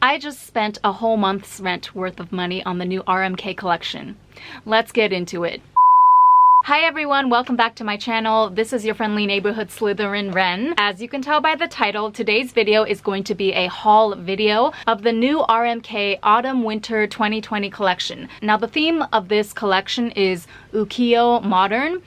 I just spent a whole month's rent worth of money on the new RMK collection. Let's get into it. Hi everyone, welcome back to my channel. This is your friendly neighborhood Slytherin Ren. As you can tell by the title, today's video is going to be a haul video of the new RMK Autumn Winter 2020 collection. Now the theme of this collection is Ukiyo Modern.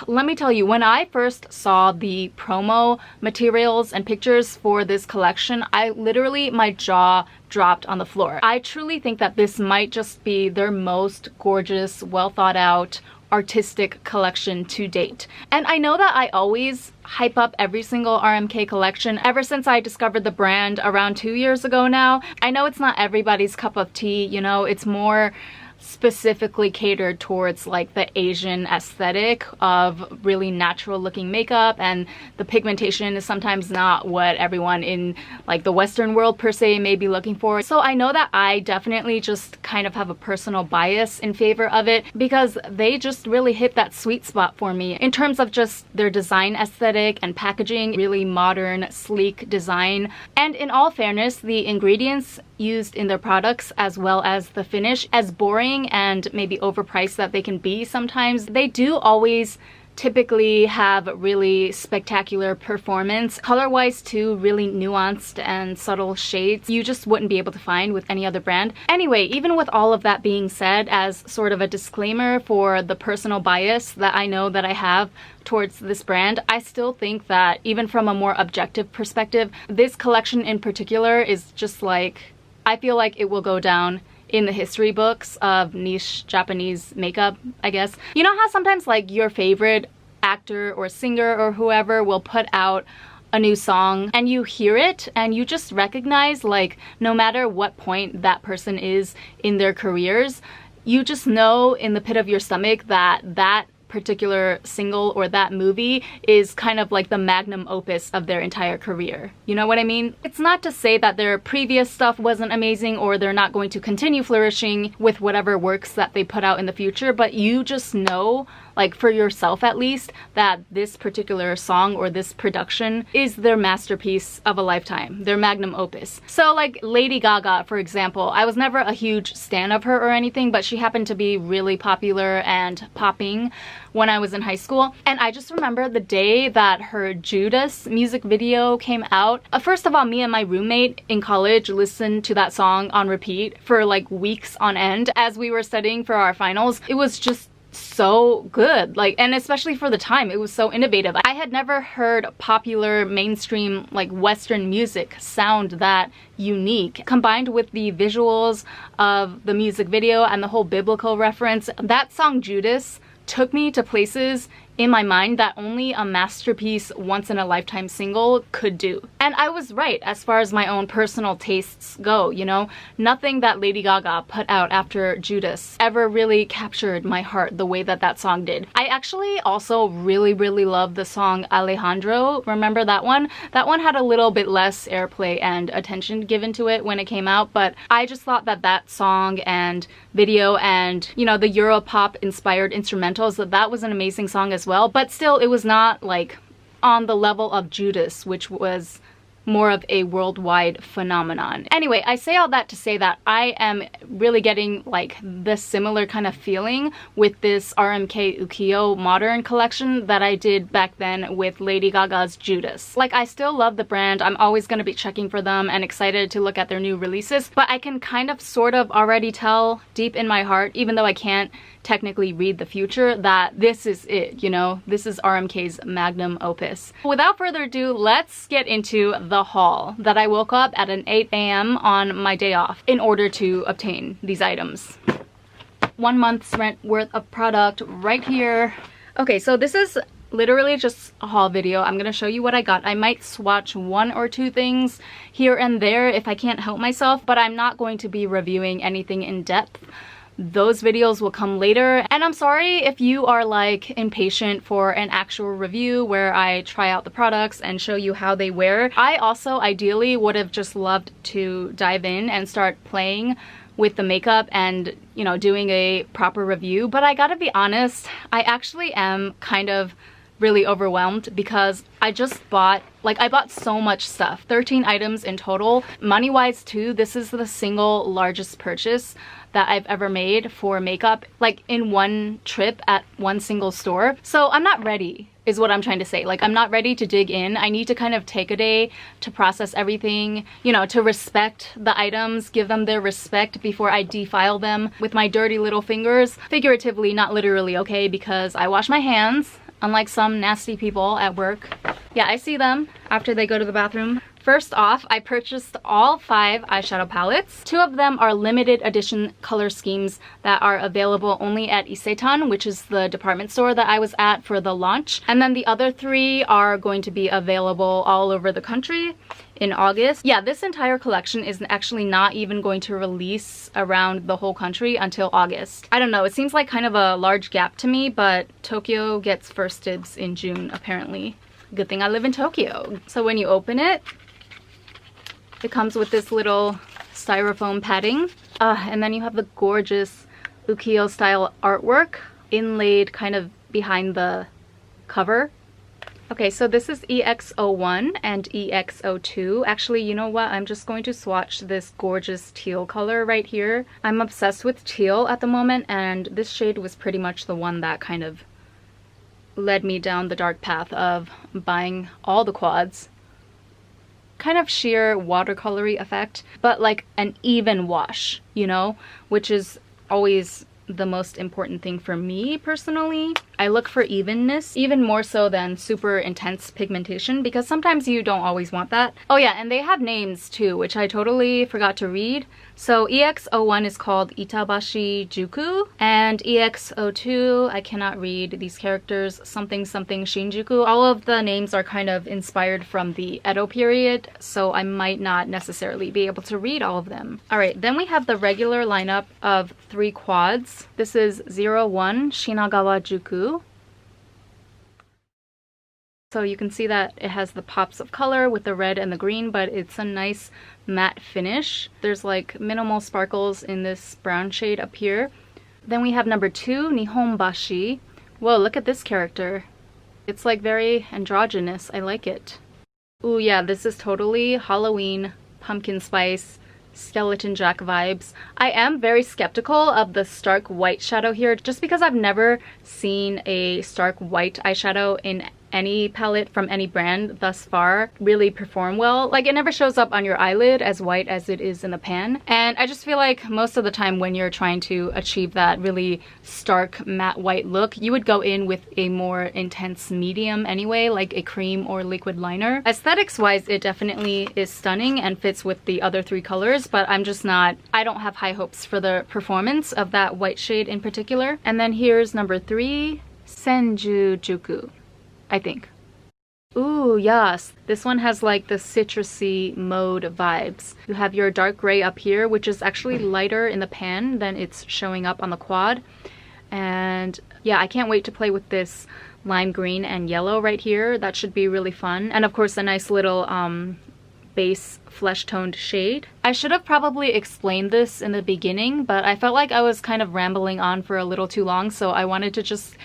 Let me tell you, when I first saw the promo materials and pictures for this collection, my jaw dropped on the floor. I truly think that this might just be their most gorgeous, well thought out, artistic collection to date. And I know that I always hype up every single RMK collection ever since I discovered the brand around 2 years ago now. I know it's not everybody's cup of tea, you know, it's more specifically catered towards like the Asian aesthetic of really natural looking makeup, and the pigmentation is sometimes not what everyone in like the Western world per se may be looking for. So I know that I definitely just kind of have a personal bias in favor of it because they just really hit that sweet spot for me in terms of just their design aesthetic and packaging, really modern, sleek design. And in all fairness, the ingredients used in their products as well as the finish, as boring and maybe overpriced that they can be sometimes, they do always typically have really spectacular performance. Color-wise too, really nuanced and subtle shades you just wouldn't be able to find with any other brand. Anyway, even with all of that being said, as sort of a disclaimer for the personal bias that I know that I have towards this brand, I still think that even from a more objective perspective, this collection in particular is just like, I feel like it will go down in the history books of niche Japanese makeup, I guess. You know how sometimes like your favorite actor or singer or whoever will put out a new song and you hear it and you just recognize, like, no matter what point that person is in their careers, you just know in the pit of your stomach that that particular single or that movie is kind of like the magnum opus of their entire career. You know what I mean? It's not to say that their previous stuff wasn't amazing or they're not going to continue flourishing with whatever works that they put out in the future, but you just know, like for yourself at least, that this particular song or this production is their masterpiece of a lifetime, their magnum opus. So like Lady Gaga, for example, I was never a huge stan of her or anything, but she happened to be really popular and popping when I was in high school. And I just remember the day that her Judas music video came out. First of all, me and my roommate in college listened to that song on repeat for like weeks on end as we were studying for our finals. It was just so good, like, and especially for the time, it was so innovative. I had never heard popular mainstream like Western music sound that unique. Combined with the visuals of the music video and the whole biblical reference, that song Judas took me to places in my mind that only a masterpiece once in a lifetime single could do. And I was right as far as my own personal tastes go, you know? Nothing that Lady Gaga put out after Judas ever really captured my heart the way that that song did. I actually also really love the song Alejandro. Remember that one? That one had a little bit less airplay and attention given to it when it came out, but I just thought that that song and video and, you know, the Europop inspired instrumentals, that was an amazing song as well, but still it was not like on the level of Judas, which was more of a worldwide phenomenon. Anyway, I say all that to say that I am really getting like the similar kind of feeling with this RMK Ukiyo Modern collection that I did back then with Lady Gaga's Judas. Like, I still love the brand. I'm always going to be checking for them and excited to look at their new releases, but I can kind of sort of already tell deep in my heart, even though I can't technically read the future, that this is it, you know? This is RMK's magnum opus. Without further ado, let's get into the haul that I woke up at an 8 a.m. on my day off in order to obtain these items. 1 month's rent worth of product right here. Okay, so this is literally just a haul video. I'm gonna show you what I got. I might swatch 1 or 2 things here and there if I can't help myself, but I'm not going to be reviewing anything in depth. Those videos will come later, and I'm sorry if you are like impatient for an actual review where I try out the products and show you how they wear. I also ideally would have just loved to dive in and start playing with the makeup and, you know, doing a proper review, but I gotta be honest, I actually am kind of really overwhelmed because I just bought Like, I bought so much stuff, 13 items in total. Money-wise too, this is the single largest purchase that I've ever made for makeup, like in one trip at one single store. So I'm not ready, is what I'm trying to say. Like, I'm not ready to dig in. I need to kind of take a day to process everything, you know, to respect the items, give them their respect before I defile them with my dirty little fingers. Figuratively, not literally, okay? Because I wash my hands, unlike some nasty people at work. Yeah, I see them after they go to the bathroom. First off, I purchased all 5 eyeshadow palettes. 2 of them are limited edition color schemes that are available only at Isetan, which is the department store that I was at for the launch. And then the other 3 are going to be available all over the country in August. Yeah, this entire collection is actually not even going to release around the whole country until August. I don't know, it seems like kind of a large gap to me, but Tokyo gets first dibs in June apparently. Good thing I live in Tokyo. So when you open it, it comes with this little styrofoam padding. And then you have the gorgeous Yukio style artwork inlaid kind of behind the cover. Okay, so this is EX01 and EX02. Actually, you know what? I'm just going to swatch this gorgeous teal color right here. I'm obsessed with teal at the moment, and this shade was pretty much the one that kind of led me down the dark path of buying all the quads. Kind of sheer watercolory effect, but like an even wash, you know, which is always the most important thing for me personally. I look for evenness, even more so than super intense pigmentation, because sometimes you don't always want that. Oh yeah, and they have names too, which I totally forgot to read. So EX01 is called Itabashi Juku, and EX02, I cannot read these characters, something something Shinjuku. All of the names are kind of inspired from the Edo period, so I might not necessarily be able to read all of them. Alright, then we have the regular lineup of 3 quads. This is 01 Shinagawa Juku. So you can see that it has the pops of color with the red and the green, but it's a nice matte finish. There's like minimal sparkles in this brown shade up here. Then we have number 2, Nihonbashi. Whoa, look at this character. It's like very androgynous. I like it. Ooh yeah, this is totally Halloween, pumpkin spice, skeleton jack vibes. I am very skeptical of the stark white shadow here, just because I've never seen a stark white eyeshadow in any palette from any brand thus far really perform well. Like, it never shows up on your eyelid as white as it is in the pan, and I just feel like most of the time when you're trying to achieve that really stark matte white look, you would go in with a more intense medium anyway, like a cream or liquid liner. Aesthetics wise, it definitely is stunning and fits with the other 3 colors, but I'm just not, I don't have high hopes for the performance of that white shade in particular. And then here's number 3, Senjujuku, I think. Ooh, yes. This one has like the citrusy mode vibes. You have your dark gray up here, which is actually lighter in the pan than it's showing up on the quad. And yeah, I can't wait to play with this lime green and yellow right here. That should be really fun. And of course, a nice little base flesh-toned shade. I should have probably explained this in the beginning, but I felt like I was kind of rambling on for a little too long, so I wanted to just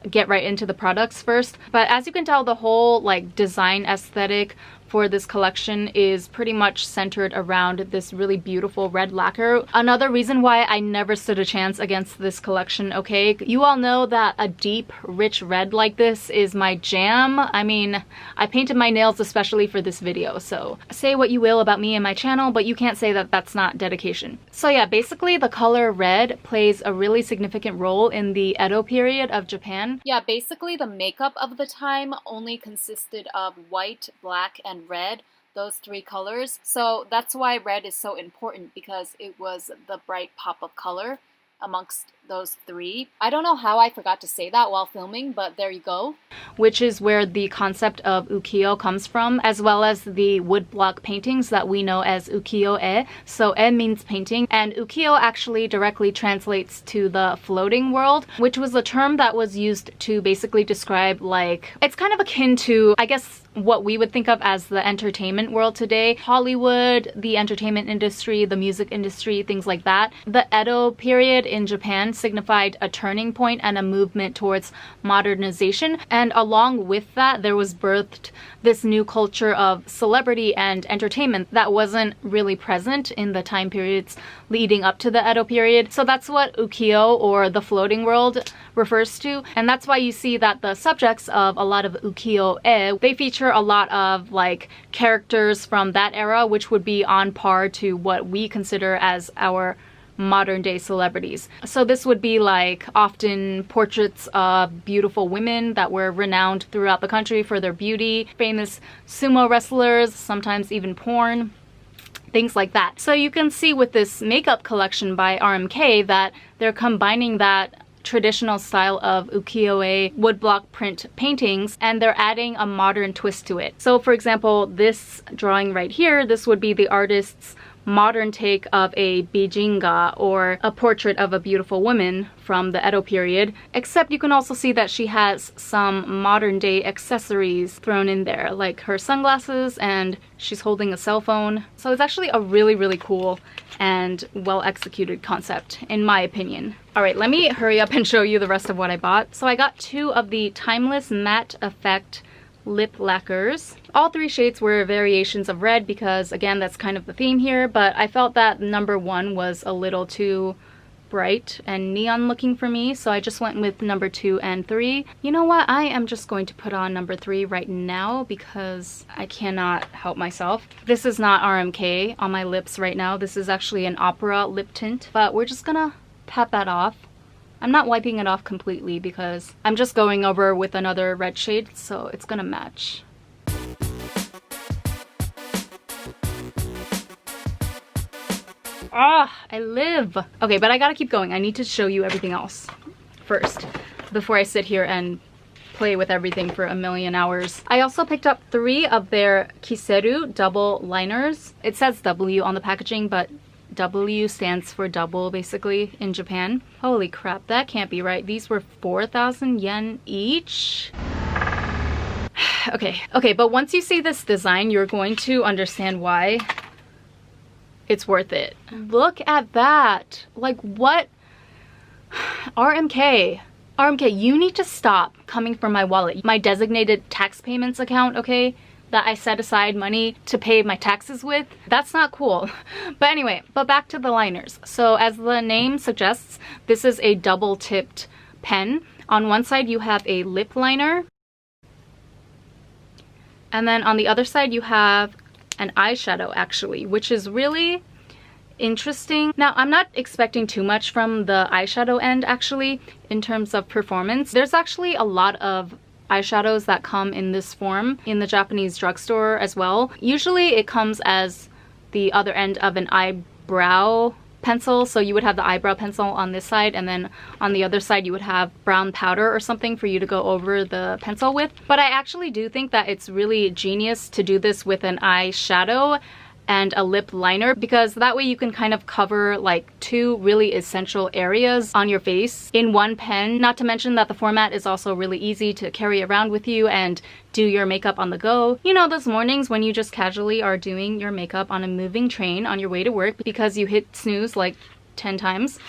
get right into the products first. But as you can tell, the whole like design aesthetic for this collection is pretty much centered around this really beautiful red lacquer. Another reason why I never stood a chance against this collection, okay? You all know that a deep, rich red like this is my jam. I mean, I painted my nails especially for this video, so say what you will about me and my channel, but you can't say that that's not dedication. So yeah, basically the color red plays a really significant role in the Edo period of Japan. Yeah, basically the makeup of the time only consisted of white, black, and red, those 3 colors. So that's why red is so important, because it was the bright pop of color amongst those 3. I don't know how I forgot to say that while filming, but there you go. Which is where the concept of Ukiyo comes from, as well as the woodblock paintings that we know as ukiyo-e. So e means painting, and ukiyo actually directly translates to the floating world, which was a term that was used to basically describe, like, it's kind of akin to, I guess, what we would think of as the entertainment world today. Hollywood, the entertainment industry, the music industry, things like that. The Edo period in Japan signified a turning point and a movement towards modernization. And along with that, there was birthed this new culture of celebrity and entertainment that wasn't really present in the time periods leading up to the Edo period. So that's what ukiyo, or the floating world, refers to. And that's why you see that the subjects of a lot of ukiyo-e, they feature a lot of like characters from that era, which would be on par to what we consider as our modern day celebrities. So this would be like often portraits of beautiful women that were renowned throughout the country for their beauty, famous sumo wrestlers, sometimes even porn, things like that. So you can see with this makeup collection by RMK that they're combining that traditional style of ukiyo-e woodblock print paintings, and they're adding a modern twist to it. So for example, this drawing right here, this would be the artist's modern take of a bijinga, or a portrait of a beautiful woman from the Edo period, except you can also see that she has some modern day accessories thrown in there, like her sunglasses, and she's holding a cell phone. So it's actually a really cool and well executed concept, in my opinion. Alright, let me hurry up and show you the rest of what I bought. So I got 2 of the Timeless Matte Effect lip lacquers. All 3 shades were variations of red because, again, that's kind of the theme here, but I felt that number 1 was a little too bright and neon looking for me, so I just went with number 2 and 3. You know what? I am just going to put on number 3 right now because I cannot help myself. This is not RMK on my lips right now. This is actually an Opera lip tint, but we're just gonna pat that off. I'm not wiping it off completely because I'm just going over with another red shade, so it's gonna match. Ah, I live! Okay, but I gotta keep going. I need to show you everything else first before I sit here and play with everything for a million hours. I also picked up 3 of their Kiseru double liners. It says W on the packaging, but W stands for double, basically, in Japan. Holy crap, that can't be right. These were 4,000 yen each. Okay, but once you see this design, you're going to understand why it's worth it. Look at that. Like, what? RMK, you need to stop coming for my wallet. My designated tax payments account, okay? That I set aside money to pay my taxes with. That's not cool. But anyway, back to the liners. So as the name suggests, this is a double-tipped pen. On one side you have a lip liner, and then on the other side you have an eyeshadow, actually, which is really interesting. Now, I'm not expecting too much from the eyeshadow end, actually, in terms of performance. There's actually a lot of eyeshadows that come in this form in the Japanese drugstore as well. Usually it comes as the other end of an eyebrow pencil, so you would have the eyebrow pencil on this side, and then on the other side you would have brown powder or something for you to go over the pencil with. But I actually do think that it's really genius to do this with an eyeshadow and a lip liner, because that way you can kind of cover like 2 really essential areas on your face in one pen. Not to mention that the format is also really easy to carry around with you and do your makeup on the go. You know, those mornings when you just casually are doing your makeup on a moving train on your way to work because you hit snooze like 10 times.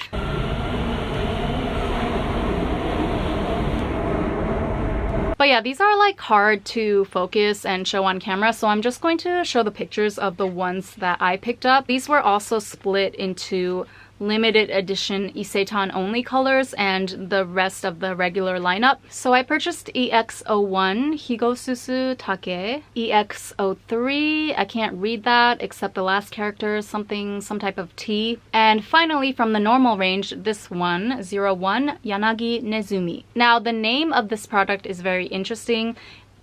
But yeah, these are like hard to focus and show on camera, so I'm just going to show the pictures of the ones that I picked up. These were also split into limited edition Isetan only colors and the rest of the regular lineup. So I purchased EX01 Higosusu Take, EX03, I can't read that except the last character, some type of T, and finally from the normal range, this one, 01 Yanagi Nezumi. Now the name of this product is very interesting.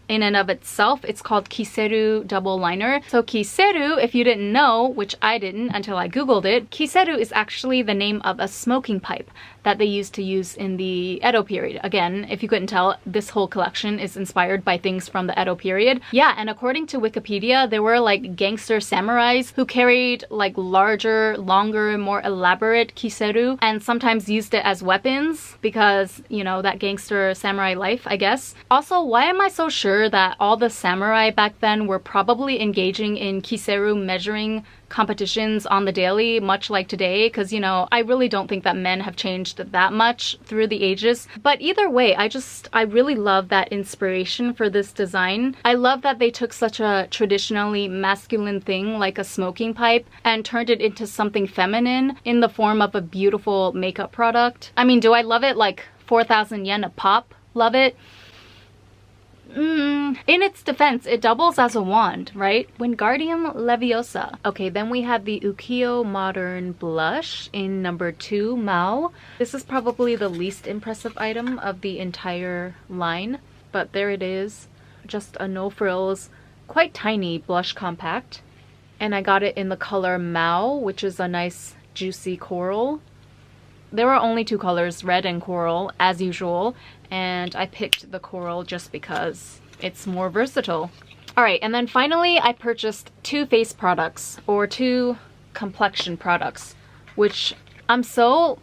In and of itself, it's called Kiseru double liner. So Kiseru, if you didn't know, which I didn't until I googled it, Kiseru is actually the name of a smoking pipe that they used to use in the Edo period. Again, if you couldn't tell, this whole collection is inspired by things from the Edo period. Yeah, and according to Wikipedia, there were like gangster samurais who carried like larger, longer, more elaborate kiseru and sometimes used it as weapons because, you know, that gangster samurai life, I guess. Also, why am I so sure sure that all the samurai back then were probably engaging in kiseru measuring competitions on the daily, much like today, because, you know, I really don't think that men have changed that much through the ages. But either way, I really love that inspiration for this design. I love that they took such a traditionally masculine thing like a smoking pipe and turned it into something feminine in the form of a beautiful makeup product. I mean, do I love it? Like 4,000 yen a pop? Love it? In its defense, it doubles as a wand, right? Wingardium Leviosa. Okay, then we have the Yukio Modern Blush in number 2, Mao. This is probably the least impressive item of the entire line, but there it is. Just a no frills, quite tiny blush compact. And I got it in the color Mao, which is a nice juicy coral. There were only 2 colors, red and coral, as usual, and I picked the coral just because it's more versatile. Alright, and then finally I purchased 2 face products, or 2 complexion products, which I'm so...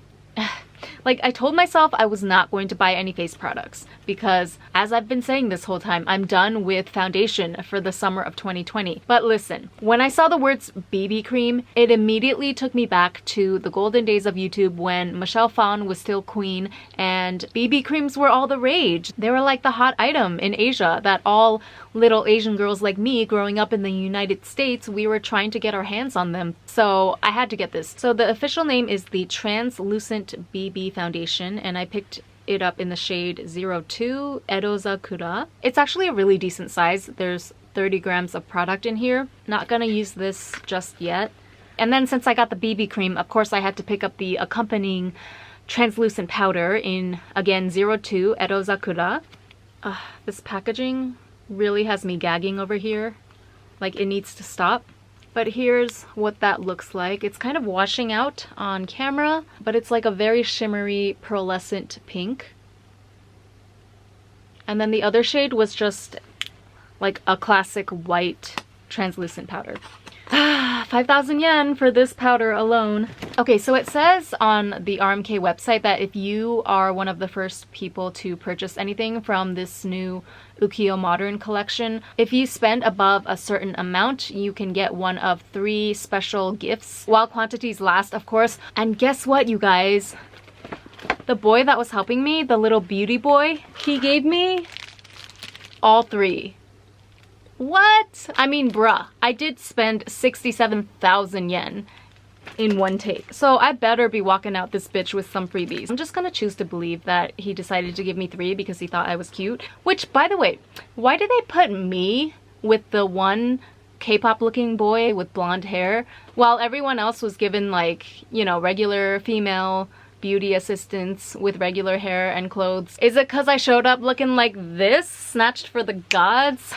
Like, I told myself I was not going to buy any face products because, as I've been saying this whole time, I'm done with foundation for the summer of 2020. But listen, when I saw the words BB cream, it immediately took me back to the golden days of YouTube when Michelle Phan was still queen and BB creams were all the rage. They were like the hot item in Asia that all little Asian girls like me growing up in the United States, we were trying to get our hands on them. So I had to get this. So the official name is the Translucent BB Foundation, and I picked it up in the shade 02 Edozakura. It's actually a really decent size. There's 30 grams of product in here. Not gonna use this just yet. And then since I got the BB cream, of course I had to pick up the accompanying translucent powder in, again, 02 Edozakura. This packaging really has me gagging over here. Like, it needs to stop. But here's what that looks like. It's kind of washing out on camera, but it's like a very shimmery pearlescent pink. And then the other shade was just like a classic white translucent powder. 5,000 yen for this powder alone. Okay, so it says on the RMK website that if you are one of the first people to purchase anything from this new Ukio Modern collection, if you spend above a certain amount, you can get one of 3 special gifts while quantities last, of course. And guess what, you guys? The boy that was helping me, the little beauty boy, he gave me all 3. What? I mean, bruh, I did spend 67,000 yen in one take. So I better be walking out this bitch with some freebies. I'm just gonna choose to believe that he decided to give me 3 because he thought I was cute. Which, by the way, why did they put me with the one K-pop looking boy with blonde hair while everyone else was given, like, you know, regular female beauty assistants with regular hair and clothes? Is it because I showed up looking like this, snatched for the gods?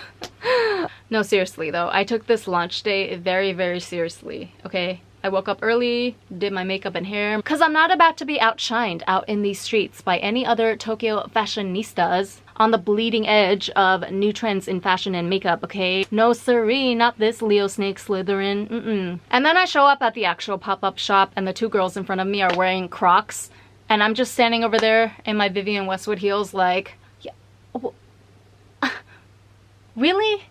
No, seriously though, I took this launch day very, very seriously, okay? I woke up early, did my makeup and hair, because I'm not about to be outshined out in these streets by any other Tokyo fashionistas on the bleeding edge of new trends in fashion and makeup, okay? No siree, not this Leo Snake Slytherin, And then I show up at the actual pop-up shop and the 2 girls in front of me are wearing Crocs, and I'm just standing over there in my Vivienne Westwood heels like, yeah, really?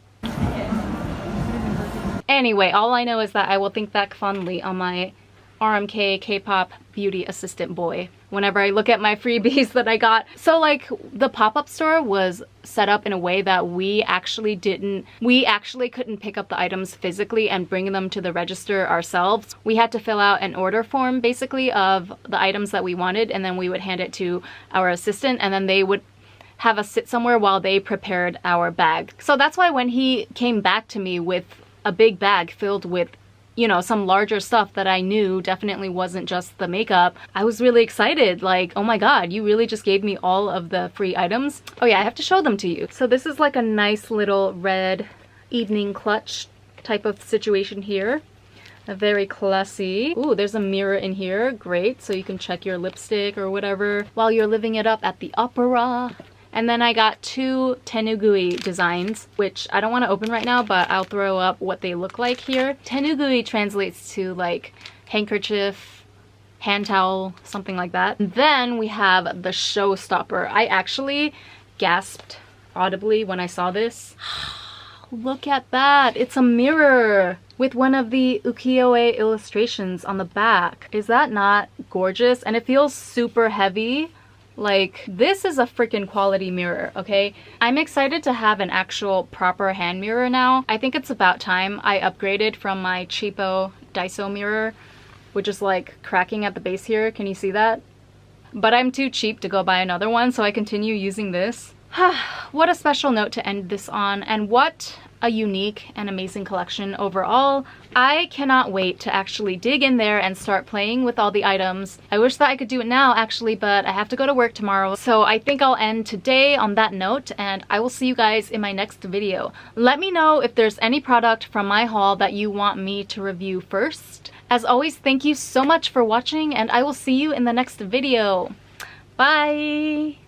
Anyway, all I know is that I will think back fondly on my RMK K-pop beauty assistant boy whenever I look at my freebies that I got. So like, the pop-up store was set up in a way that we actually couldn't pick up the items physically and bring them to the register ourselves. We had to fill out an order form basically of the items that we wanted, and then we would hand it to our assistant, and then they would have us sit somewhere while they prepared our bag. So that's why when he came back to me with a big bag filled with, you know, some larger stuff that I knew definitely wasn't just the makeup, I was really excited. Like, oh my god, you really just gave me all of the free items? Oh yeah, I have to show them to you. So this is like a nice little red evening clutch type of situation here. A very classy. Ooh, there's a mirror in here. Great, so you can check your lipstick or whatever while you're living it up at the opera. And then I got 2 tenugui designs, which I don't want to open right now, but I'll throw up what they look like here. Tenugui translates to like handkerchief, hand towel, something like that. And then we have the showstopper. I actually gasped audibly when I saw this. Look at that! It's a mirror with one of the ukiyo-e illustrations on the back. Is that not gorgeous? And it feels super heavy. Like, this is a freaking quality mirror, okay? I'm excited to have an actual proper hand mirror now. I think it's about time I upgraded from my cheapo Daiso mirror, which is like cracking at the base here. Can you see that? But I'm too cheap to go buy another one, so I continue using this. What a special note to end this on, and what a unique and amazing collection overall. I cannot wait to actually dig in there and start playing with all the items. I wish that I could do it now actually, but I have to go to work tomorrow. So I think I'll end today on that note, and I will see you guys in my next video. Let me know if there's any product from my haul that you want me to review first. As always, thank you so much for watching, and I will see you in the next video. Bye!